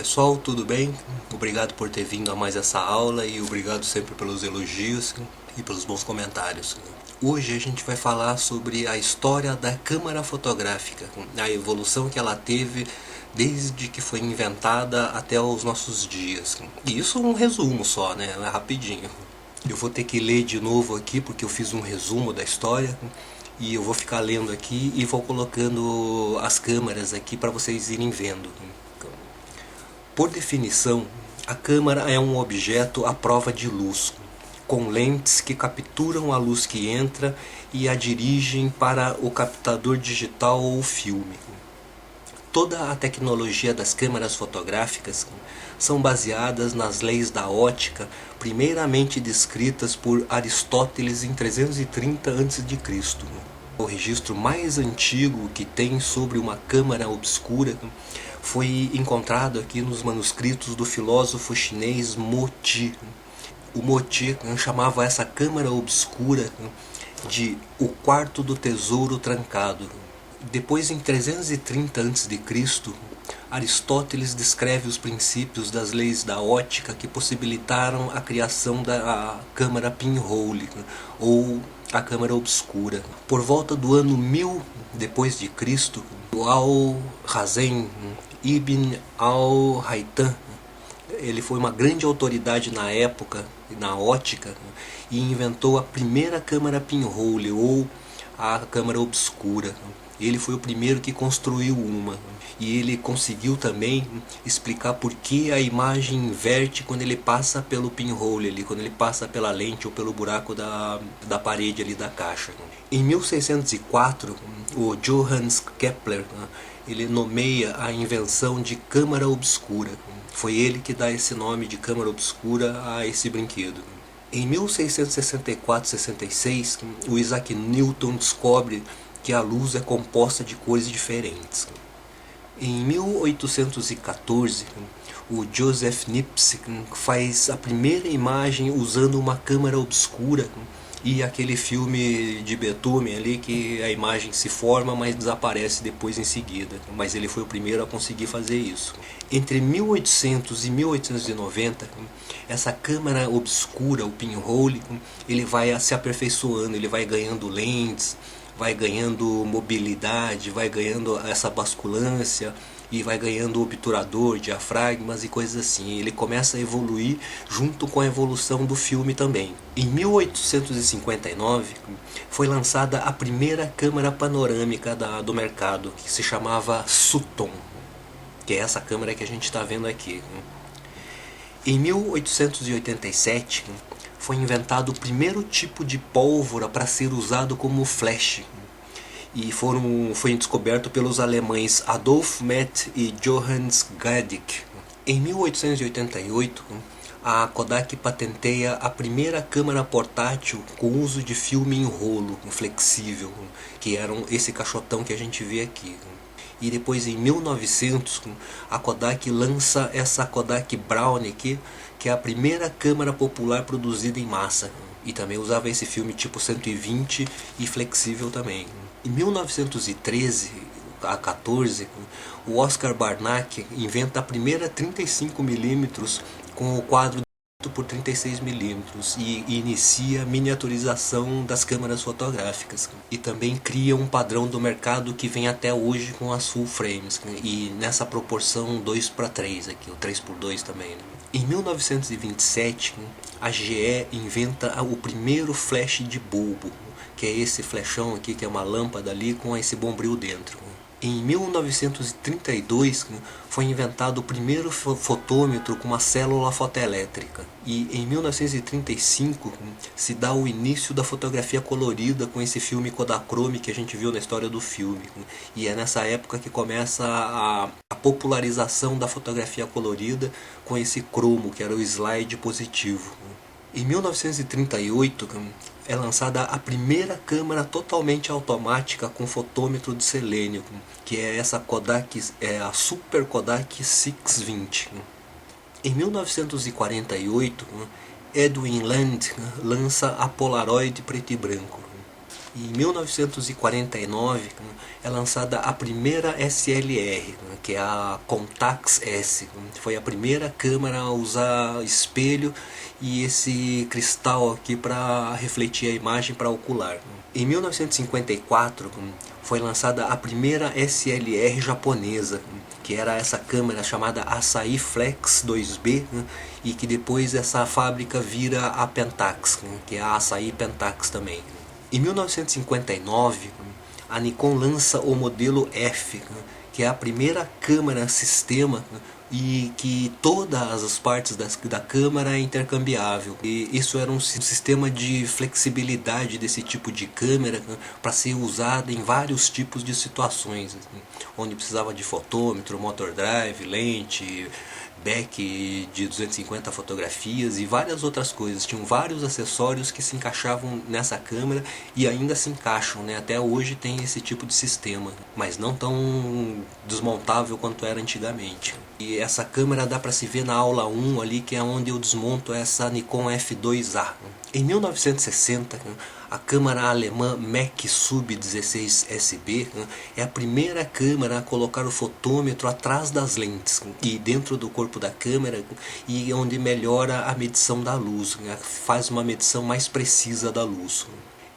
Pessoal, tudo bem? Obrigado por ter vindo a mais essa aula e obrigado sempre pelos elogios e pelos bons comentários. Hoje a gente vai falar sobre a história da câmara fotográfica, a evolução que ela teve desde que foi inventada até os nossos dias. E isso é um resumo só, né? É rapidinho. Eu vou ter que ler de novo aqui porque eu fiz um resumo da história e eu vou ficar lendo aqui e vou colocando as câmeras aqui para vocês irem vendo. Por definição, a câmera é um objeto à prova de luz, com lentes que capturam a luz que entra e a dirigem para o captador digital ou filme. Toda a tecnologia das câmeras fotográficas são baseadas nas leis da ótica, primeiramente descritas por Aristóteles em 330 a.C. O registro mais antigo que tem sobre uma câmara obscura foi encontrado aqui nos manuscritos do filósofo chinês Mo Ti. O Mo Ti chamava essa câmara obscura de o quarto do tesouro trancado. Depois, em 330 a.C., Aristóteles descreve os princípios das leis da ótica que possibilitaram a criação da câmara pinhole, ou a câmara obscura. Por volta do ano 1000 depois de Cristo, Al-Hazen Ibn al-Haytham, ele foi uma grande autoridade na época, na ótica, e inventou a primeira câmara pinhole, ou a câmara obscura. Ele foi o primeiro que construiu uma. E ele conseguiu também explicar por que a imagem inverte quando ele passa pelo pinhole ali, quando ele passa pela lente ou pelo buraco da parede ali da caixa. Em 1604, o Johannes Kepler, ele nomeia a invenção de câmara obscura. Foi ele que dá esse nome de câmara obscura a esse brinquedo. Em 1664-66, o Isaac Newton descobre que a luz é composta de cores diferentes. Em 1814, o Joseph Niepce faz a primeira imagem usando uma câmara obscura e aquele filme de Beethoven ali que a imagem se forma, mas desaparece depois em seguida. Mas ele foi o primeiro a conseguir fazer isso. Entre 1800 e 1890, essa câmara obscura, o pinhole, ele vai se aperfeiçoando, ele vai ganhando lentes, vai ganhando mobilidade, vai ganhando essa basculância e vai ganhando obturador, diafragmas e coisas assim. Ele começa a evoluir junto com a evolução do filme também. Em 1859 foi lançada a primeira câmera panorâmica do mercado, que se chamava Sutton, que é essa câmera que a gente está vendo aqui. Em 1887 foi inventado o primeiro tipo de pólvora para ser usado como flash. E foi descoberto pelos alemães Adolf Metz e Johannes Gadik. Em 1888, a Kodak patenteia a primeira câmera portátil com uso de filme em rolo, flexível, que era esse caixotão que a gente vê aqui. E depois, em 1900, a Kodak lança essa Kodak Brownie aqui, que é a primeira câmera popular produzida em massa. E também usava esse filme tipo 120 e flexível também. Em 1913 a 14, o Oscar Barnack inventa a primeira 35mm com o quadro por 36mm e inicia a miniaturização das câmeras fotográficas. E também cria um padrão do mercado que vem até hoje com as full frames, e nessa proporção 2:3 aqui, o 3:2 também. Em 1927, a GE inventa o primeiro flash de bulbo, que é esse flashão aqui, que é uma lâmpada ali com esse bombril dentro. Em 1932 foi inventado o primeiro fotômetro com uma célula fotoelétrica. E em 1935 se dá o início da fotografia colorida com esse filme Kodachrome que a gente viu na história do filme. E é nessa época que começa a popularização da fotografia colorida com esse cromo, que era o slide positivo. Em 1938 é lançada a primeira câmera totalmente automática com fotômetro de selênio, que é essa Kodak, a Super Kodak 620. Em 1948, Edwin Land lança a Polaroid preto e branco. Em 1949 é lançada a primeira SLR, que é a Contax S. Foi a primeira câmera a usar espelho e esse cristal aqui para refletir a imagem para ocular. Em 1954 foi lançada a primeira SLR japonesa, que era essa câmera chamada Asahi Flex 2B, e que depois essa fábrica vira a Pentax, que é a Asahi Pentax também. Em 1959, a Nikon lança o modelo F, que é a primeira câmera sistema e que todas as partes da câmera é intercambiável. E isso era um sistema de flexibilidade desse tipo de câmera para ser usada em vários tipos de situações, onde precisava de fotômetro, motor drive, lente, back de 250 fotografias e várias outras coisas. Tinham vários acessórios que se encaixavam nessa câmera e ainda se encaixam, né? Até hoje tem esse tipo de sistema, mas não tão desmontável quanto era antigamente. E essa câmera dá para se ver na aula 1 ali, que é onde eu desmonto essa Nikon F2A. Em 1960, a câmera alemã Mech Sub 16 SB é a primeira câmera a colocar o fotômetro atrás das lentes e dentro do corpo da câmera, e onde melhora a medição da luz, faz uma medição mais precisa da luz.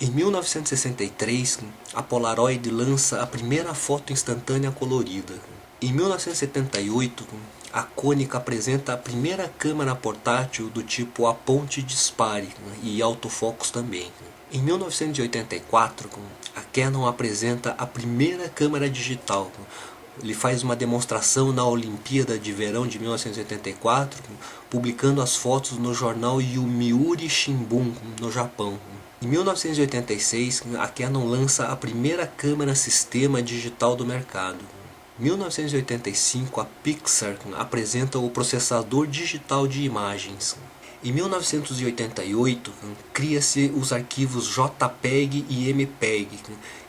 Em 1963, a Polaroid lança a primeira foto instantânea colorida. Em 1978, a Konica apresenta a primeira câmera portátil do tipo aponte dispare e autofocus também. Em 1984, a Canon apresenta a primeira câmera digital. Ele faz uma demonstração na Olimpíada de Verão de 1984, publicando as fotos no jornal Yomiuri Shimbun, no Japão. Em 1986, a Canon lança a primeira câmera sistema digital do mercado. Em 1985, a Pixar apresenta o processador digital de imagens. Em 1988, cria-se os arquivos JPEG e MPEG,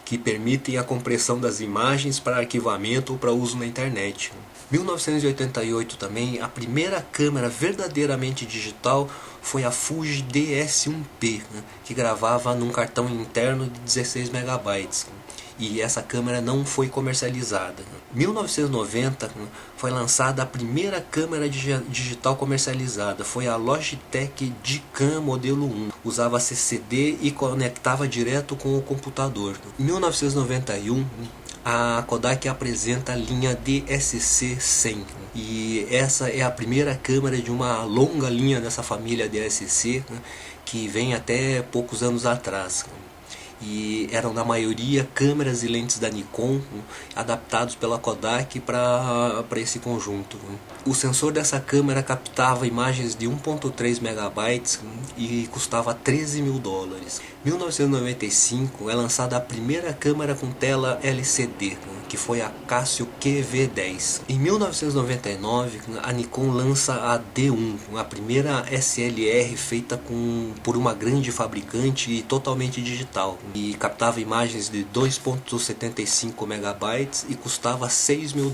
que permitem a compressão das imagens para arquivamento ou para uso na internet. Em 1988 também, a primeira câmera verdadeiramente digital foi a Fuji DS1P, que gravava num cartão interno de 16 MB. E essa câmera não foi comercializada. Em 1990 foi lançada a primeira câmera digital comercializada. Foi a Logitech G-Cam modelo 1. Usava CCD e conectava direto com o computador. Em 1991 a Kodak apresenta a linha DSC-100. E essa é a primeira câmera de uma longa linha dessa família DSC, que vem até poucos anos atrás. E eram na maioria câmeras e lentes da Nikon adaptados pela Kodak para esse conjunto. O sensor dessa câmera captava imagens de 1.3 megabytes e custava $13 mil. Em 1995 é lançada a primeira câmera com tela LCD, que foi a Casio QV10. Em 1999 a Nikon lança a D1, a primeira SLR feita por uma grande fabricante e totalmente digital, e captava imagens de 2.75 megabytes e custava $6 mil.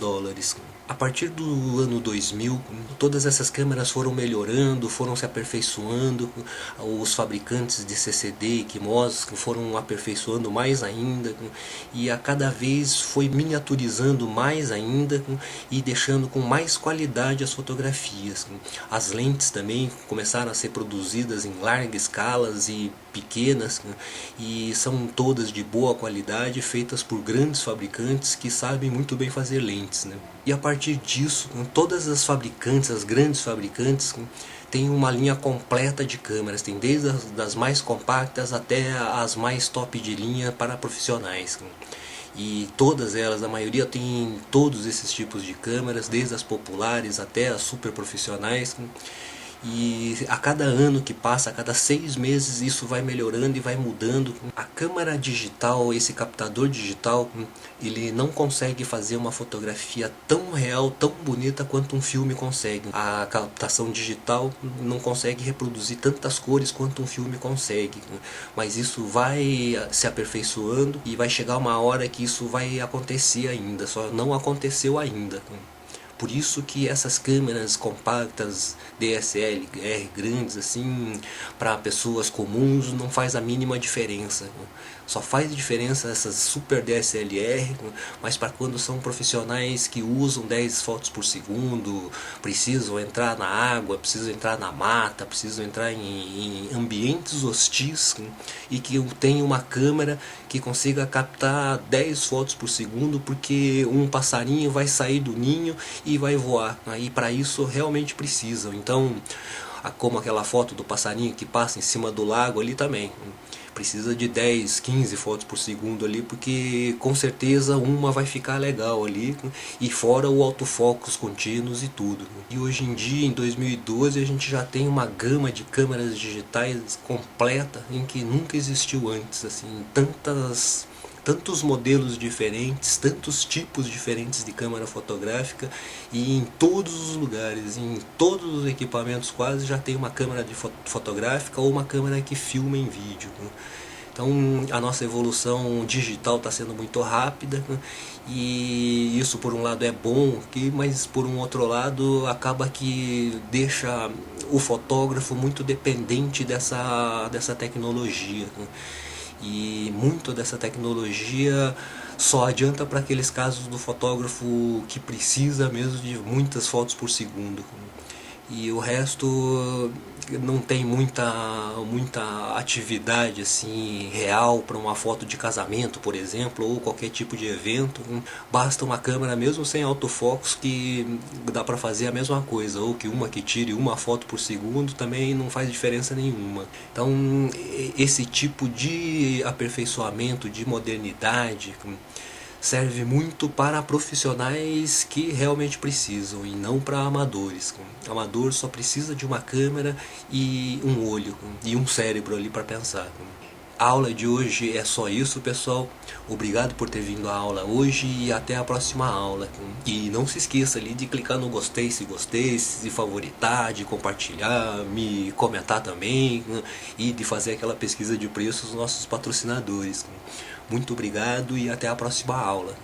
A partir do ano 2000, todas essas câmeras foram melhorando, foram se aperfeiçoando, os fabricantes de CCD e CMOS foram aperfeiçoando mais ainda, e a cada vez foi miniaturizando mais ainda e deixando com mais qualidade as fotografias. As lentes também começaram a ser produzidas em largas escalas e pequenas, e são todas de boa qualidade, feitas por grandes fabricantes que sabem muito bem fazer lentes, E a partir disso, todas as fabricantes, as grandes fabricantes, têm uma linha completa de câmeras, tem desde as das mais compactas até as mais top de linha para profissionais. E todas elas, a maioria, tem todos esses tipos de câmeras, desde as populares até as super profissionais. E a cada ano que passa, a cada 6 meses, isso vai melhorando e vai mudando. A câmera digital, esse captador digital, ele não consegue fazer uma fotografia tão real, tão bonita quanto um filme consegue. A captação digital não consegue reproduzir tantas cores quanto um filme consegue. Mas isso vai se aperfeiçoando e vai chegar uma hora que isso vai acontecer ainda, só não aconteceu ainda. Por isso que essas câmeras compactas DSLR grandes assim, para pessoas comuns não faz a mínima diferença. Só faz diferença essas super DSLR, mas para quando são profissionais que usam 10 fotos por segundo, precisam entrar na água, precisam entrar na mata, precisam entrar em ambientes hostis e que tem uma câmera que consiga captar 10 fotos por segundo, porque um passarinho vai sair do ninho e vai voar. E para isso realmente precisam. Então, como aquela foto do passarinho que passa em cima do lago ali também. Precisa de 10, 15 fotos por segundo ali, porque com certeza uma vai ficar legal ali, e fora o autofocus contínuos e tudo. E hoje em dia, em 2012, a gente já tem uma gama de câmeras digitais completa em que nunca existiu antes, assim, tantos modelos diferentes, tantos tipos diferentes de câmera fotográfica, e em todos os lugares, em todos os equipamentos quase já tem uma câmera fotográfica ou uma câmera que filma em vídeo. Então a nossa evolução digital está sendo muito rápida, e isso por um lado é bom, mas por um outro lado acaba que deixa o fotógrafo muito dependente dessa tecnologia. E muito dessa tecnologia só adianta para aqueles casos do fotógrafo que precisa mesmo de muitas fotos por segundo. E o resto não tem muita atividade assim real para uma foto de casamento, por exemplo, ou qualquer tipo de evento. Basta uma câmera mesmo sem autofocus que dá para fazer a mesma coisa, ou que tire uma foto por segundo também não faz diferença nenhuma. Então esse tipo de aperfeiçoamento, de modernidade, serve muito para profissionais que realmente precisam e não para amadores. Amador só precisa de uma câmera e um olho e um cérebro ali para pensar. A aula de hoje é só isso, pessoal. Obrigado por ter vindo à aula hoje e até a próxima aula. E não se esqueça ali de clicar no gostei se gostei, de favoritar, de compartilhar, me comentar também, e de fazer aquela pesquisa de preços dos nossos patrocinadores. Muito obrigado e até a próxima aula.